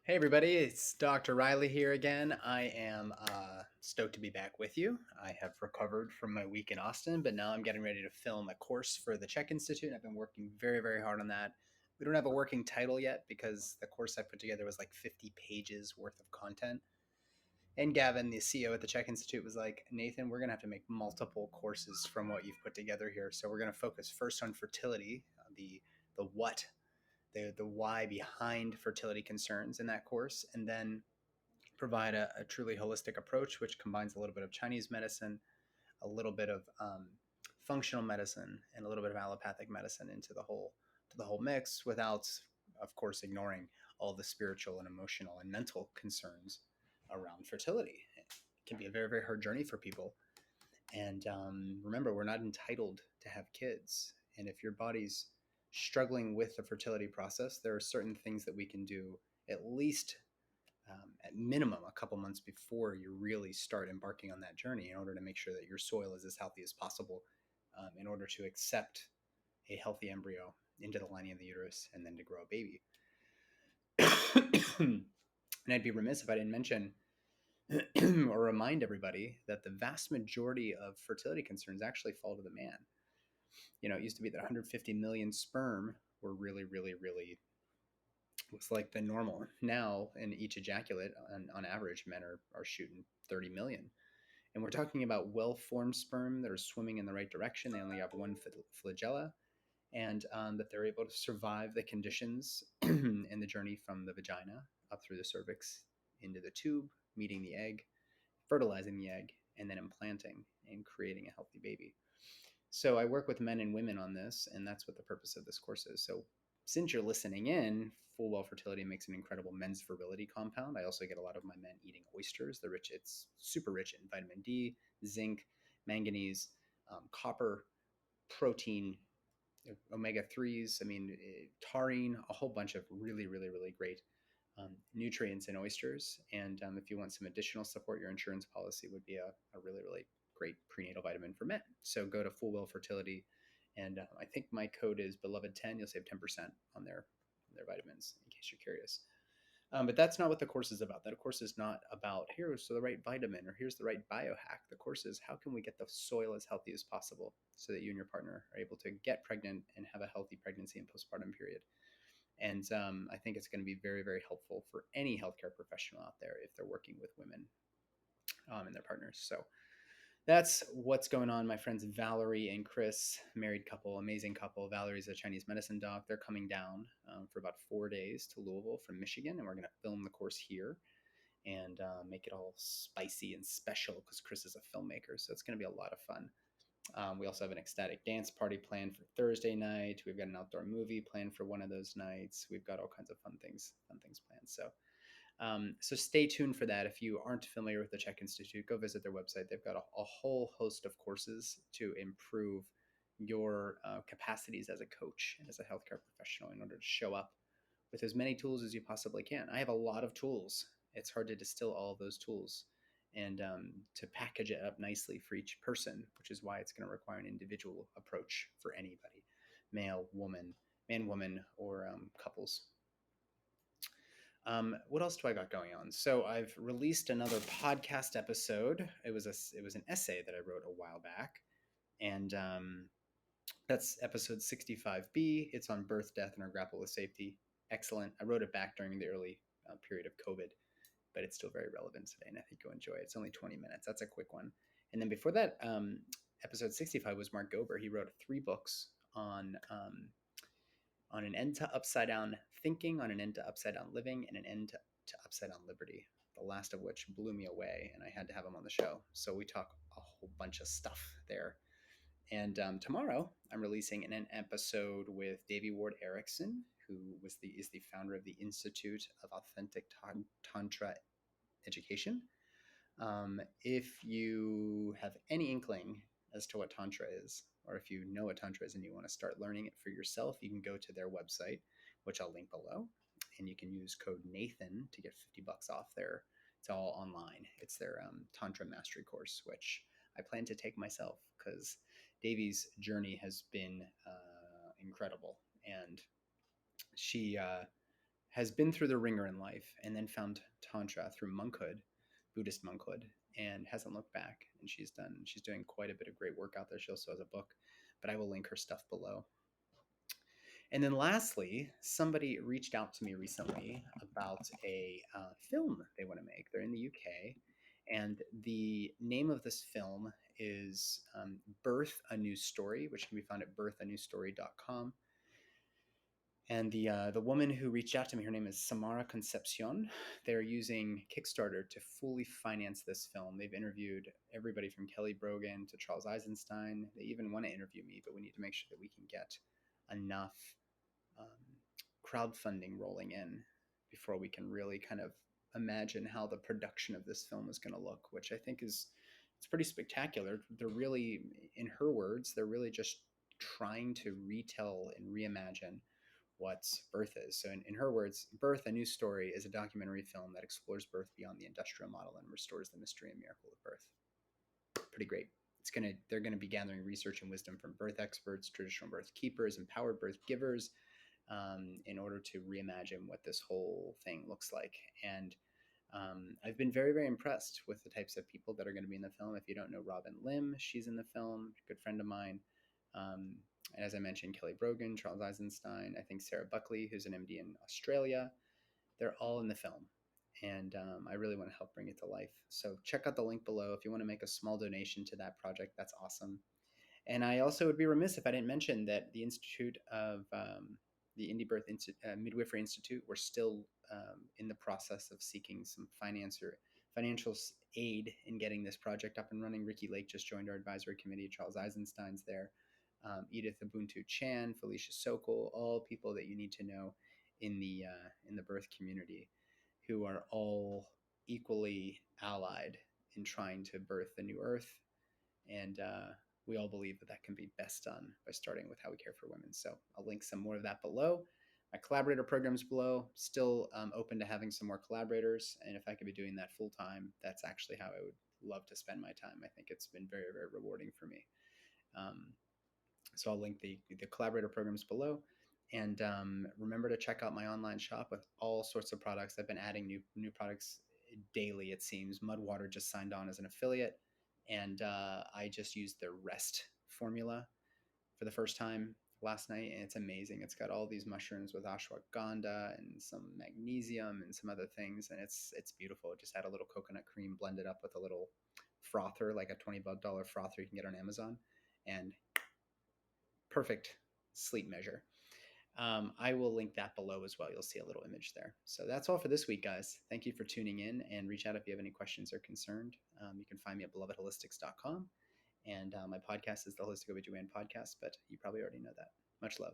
Hey everybody, it's Dr. Riley here again. I am stoked to be back with you. I have recovered from my week in Austin, but now I'm getting ready to film a course for the Czech Institute. I've been working very, very hard on that. We don't have a working title yet because the course I put together was like 50 pages worth of content. And Gavin, the CEO at the Czech Institute, was like, Nathan, we're going to have to make multiple courses from what you've put together here. So we're going to focus first on fertility, the what, the why behind fertility concerns in that course, and then provide a truly holistic approach, which combines a little bit of Chinese medicine, a little bit of functional medicine, and a little bit of allopathic medicine into the whole mix, without, of course, ignoring all the spiritual and emotional and mental concerns around fertility. It can be a very, very hard journey for people. And remember, we're not entitled to have kids. And if your body's struggling with the fertility process, there are certain things that we can do at least at minimum a couple months before you really start embarking on that journey in order to make sure that your soil is as healthy as possible, in order to accept a healthy embryo into the lining of the uterus and then to grow a baby. And I'd be remiss if I didn't mention or remind everybody that the vast majority of fertility concerns actually fall to the man. It used to be that 150 million sperm were really, really, really was like the normal. Now, in each ejaculate, on average, men are shooting 30 million. And we're talking about well-formed sperm that are swimming in the right direction. They only have one flagella, and that they're able to survive the conditions in the journey from the vagina up through the cervix into the tube, meeting the egg, fertilizing the egg, and then implanting and creating a healthy baby. So I work with men and women on this, and that's what the purpose of this course is. So since you're listening in, Full Well Fertility makes an incredible men's virility compound. I also get a lot of my men eating oysters. It's super rich in vitamin D, zinc, manganese, copper, protein, omega 3s. I mean, taurine, a whole bunch of really, really, really great nutrients in oysters. And if you want some additional support, your insurance policy would be a really, really great prenatal vitamin for men. So go to Full Well Fertility, and I think my code is Beloved10. You'll save 10% on their vitamins in case you're curious. But that's not what the course is about. That course is not about here's the right vitamin or here's the right biohack. The course is how can we get the soil as healthy as possible so that you and your partner are able to get pregnant and have a healthy pregnancy and postpartum period. And I think it's going to be very, very helpful for any healthcare professional out there if they're working with women and their partners. So that's what's going on. My friends Valerie and Chris, married couple, amazing couple. Valerie's a Chinese medicine doc. They're coming down for about 4 days to Louisville from Michigan, and we're going to film the course here and make it all spicy and special because Chris is a filmmaker. So it's going to be a lot of fun. We also have an ecstatic dance party planned for Thursday night. We've got an outdoor movie planned for one of those nights. We've got all kinds of fun things planned. So stay tuned for that. If you aren't familiar with the Czech Institute, go visit their website. They've got a whole host of courses to improve your capacities as a coach and as a healthcare professional in order to show up with as many tools as you possibly can. I have a lot of tools. It's hard to distill all of those tools and to package it up nicely for each person, which is why it's going to require an individual approach for anybody, male, woman, man, woman, or couples. What else do I got going on? So I've released another podcast episode. It was an essay that I wrote a while back, and that's episode 65B. It's on birth, death, and our grapple with safety. Excellent. I wrote it back during the early period of COVID, but it's still very relevant today, and I think you'll enjoy it. It's only 20 minutes. That's a quick one. And then before that, episode 65 was Mark Gober. He wrote 3 books on an end to upside down thinking, on an end to upside down living, and an end to upside down liberty. The last of which blew me away, and I had to have him on the show. So we talk a whole bunch of stuff there. And tomorrow, I'm releasing an episode with Davey Ward Erickson, who is the founder of the Institute of Authentic Tantra Education. If you have any inkling as to what Tantra is, or if you know what Tantra is and you want to start learning it for yourself, you can go to their website, which I'll link below, and you can use code Nathan to get $50 off there. It's all online. It's their Tantra Mastery course, which I plan to take myself because Davey's journey has been incredible, and she has been through the ringer in life and then found Tantra through monkhood, Buddhist monkhood, and hasn't looked back. And she's doing quite a bit of great work out there. She also has a book, but I will link her stuff below. And then lastly, somebody reached out to me recently about a film they want to make. They're in the UK, and the name of this film is Birth a New Story, which can be found at birthanewstory.com. And the woman who reached out to me, her name is Samara Concepcion. They're using Kickstarter to fully finance this film. They've interviewed everybody from Kelly Brogan to Charles Eisenstein. They even want to interview me, but we need to make sure that we can get enough crowdfunding rolling in before we can really kind of imagine how the production of this film is going to look, which I think is it's pretty spectacular. They're really, in her words, they're really just trying to retell and reimagine what birth is. So in her words, Birth, a New Story is a documentary film that explores birth beyond the industrial model and restores the mystery and miracle of birth. Pretty great. They're gonna be gathering research and wisdom from birth experts, traditional birth keepers, empowered birth givers, in order to reimagine what this whole thing looks like. And I've been very, very impressed with the types of people that are going to be in the film. If you don't know Robin Lim, she's in the film, good friend of mine. And as I mentioned, Kelly Brogan, Charles Eisenstein, I think Sarah Buckley, who's an MD in Australia. They're all in the film. And I really want to help bring it to life. So check out the link below. If you want to make a small donation to that project, that's awesome. And I also would be remiss if I didn't mention that the Institute of the Indie Birth Midwifery Institute, we're still in the process of seeking some financial aid in getting this project up and running. Ricky Lake just joined our advisory committee. Charles Eisenstein's there. Edith Ubuntu Chan, Felicia Sokol, all people that you need to know in the birth community, who are all equally allied in trying to birth the new earth. And we all believe that can be best done by starting with how we care for women. So I'll link some more of that below. My collaborator programs below, still open to having some more collaborators. And if I could be doing that full time, that's actually how I would love to spend my time. I think it's been very, very rewarding for me. So I'll link the collaborator programs below. And remember to check out my online shop with all sorts of products. I've been adding new products daily, it seems. Mudwater just signed on as an affiliate. And I just used their rest formula for the first time last night, and it's amazing. It's got all these mushrooms with ashwagandha and some magnesium and some other things, and it's beautiful. Just add a little coconut cream, blend it up with a little frother, like a $20 frother you can get on Amazon, and perfect sleep measure. I will link that below as well. You'll see a little image there. So that's all for this week, guys. Thank you for tuning in, and reach out if you have any questions or concerned. You can find me at belovedholistics.com. And my podcast is the Holistic OBGYN podcast, but you probably already know that. Much love.